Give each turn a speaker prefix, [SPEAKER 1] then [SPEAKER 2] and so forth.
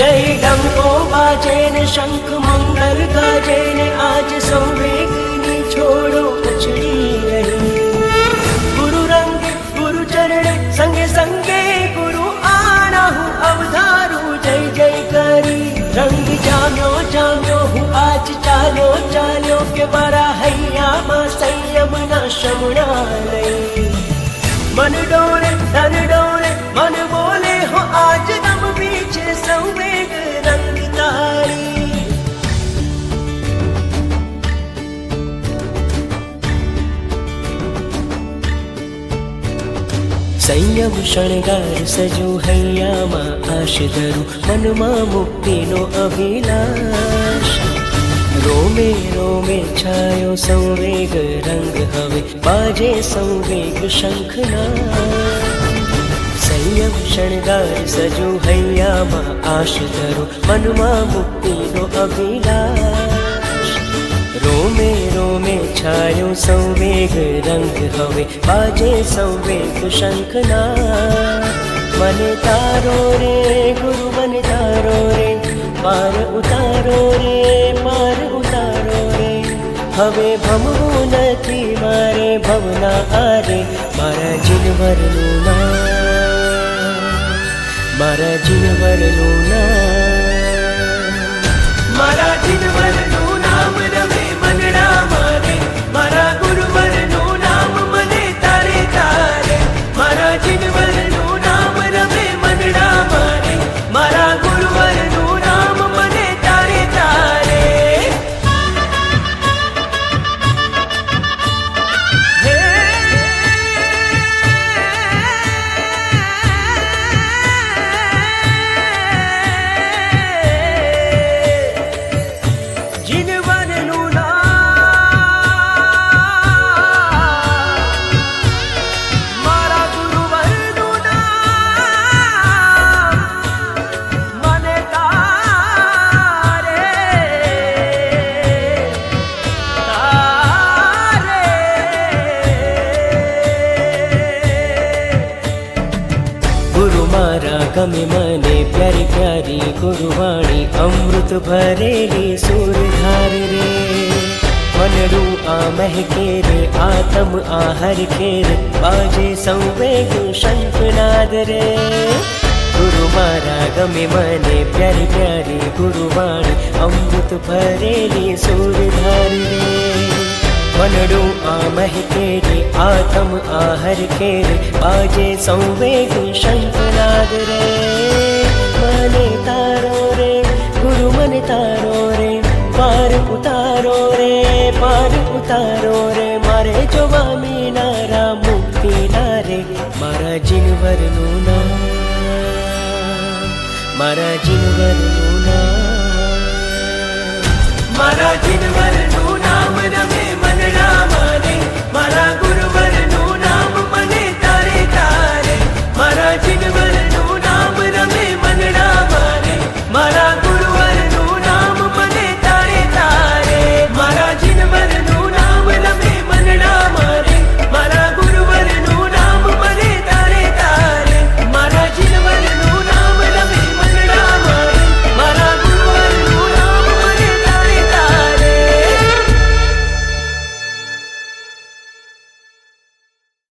[SPEAKER 1] जय डंको बाजे ने शंख मंगल गाजे ने आज संवेगनी छोड़ो उछड़ी रही। गुरु रंग गुरु चरण संगे संगे गुरु आना हूँ अवधारू जय जय करी। रंग जाम्यो जाम्यो हूँ आज चालो चालो के मारा हैया मां संयम न शमणा लई। मन डोरे तन डोरे मन बोले हो आज दम पीछे संवेग रंग तारी। संयम शणगार सजू हैया मां आश धरू मन मां मुक्ति नो अभिलाष। रोमे रोमे छायो संवेग रंग हवे बाजे संवेग शंखना। संयम शणगार सजू हैया मां आश धरू मन मां मुक्ति नो अभिलाष। रोमे रोमे छायो संवेग रंग हवे बाजे संवेग शंखना। मने तारो रे गुरु मन तारो रे पार उतारो रे पार उतारो रे। हवे भमવું નથી મારે ભવના આરે મારા જીનવરનું નામ મારા જીનવરનું નામ મારા જીનવરનું નામ રમે મનડા મારે મારા ગુરુવરનું નામ મને તારે તારે મારા જીનવરનું નામ રમે મનડા મારે મારા ગુરુવરનું નામ મને તારે તારે। गुरु मारा गमे मने प्यारी प्यारी गुरुवाणी अमृत भरेली सुरधार रे। मनडू आ महके रे आत्म आहर के रे बाजे संवेग शंखनाद रे। गुरु मारा गमे मने प्यारी प्यारी गुरुवाणी अमृत भरेली सुरधार रे। मनडू आ महके रे आत्म आहर के रे बाजे संवेग शंखनाद रे। मने तारो रे गुरु मन तारो रे पार उतारो रे पार उतारो रे। मारे जोवा मीनारा मुक्ति नारे मारा जीनवरनु नाम मारा जीनवरनु नाम मारा जीनवरनु नाम रमे मनडा मारे मारा गुरुवर